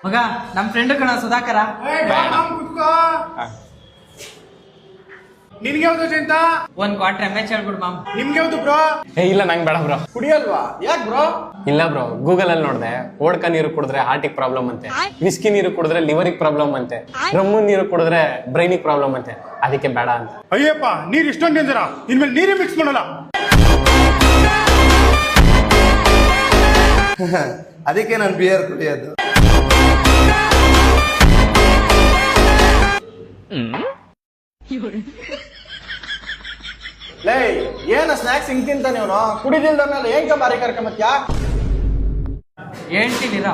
ಮಗ ನಮ್ ಫ್ರೆಂಡ್ ಕಣ ಸುಧಾಕರ. ನಿನ್ಗೆ ಯಾವ್ದು ಚಿಂತ? ಒಂದ್ ಕ್ವಾರ್ಟರ್ MH ಹೇಳ್ಬಿಡು ಮಾಮ್. ನಿಮ್ಗೆ ಯಾವ್ದು ಬ್ರೋ? ಇಲ್ಲ ನಂಗೆ ಬೇಡ ಬ್ರೋ. ಕುಡಿಯಲ್ವಾ? ಯಾಕೆ ಬ್ರೋ? ಇಲ್ಲ ಬ್ರೋ, ಗೂಗಲ್ ಅಲ್ಲಿ ನೋಡ್ದೆ ಓಡ್ಕ ನೀರು ಕುಡಿದ್ರೆ ಹಾರ್ಟಿಗೆ ಪ್ರಾಬ್ಲಮ್ ಅಂತೆ, ವಿಸ್ಕಿ ನೀರು ಕುಡಿದ್ರೆ ಲಿವರಿಗೆ ಪ್ರಾಬ್ಲಮ್ ಅಂತೆ, ರಮ್ಮು ನೀರು ಕುಡಿದ್ರೆ ಬ್ರೈನಿಗೆ ಪ್ರಾಬ್ಲಮ್ ಅಂತೆ, ಅದಕ್ಕೆ ಬೇಡ ಅಂತ. ಅಯ್ಯಪ್ಪ, ನೀರ್ ಇಷ್ಟೊಂದು ನಿಂದಿರ, ಇನ್ಮೇಲೆ ನೀರೇ ಮಿಕ್ಸ್ ಮಾಡಲ್ಲ. ಅದಕ್ಕೆ ನಾನು ಬಿಯರ್ ಕುಡಿಯೋದು. ಲೇ, ಏನ ಸ್ನಾಕ್ಸ್ ಹಿಂಗ್ ತಿಂತಾನೆ ಇವನು? ಕುಡಿದಿಲ್ದ ಮೇಲೆ ಹೆಂಗ ಬಾರಿ ಕರ್ಕೊಂಬತ್ಯಾ? ಹೇಳ್ತೀನಿರ.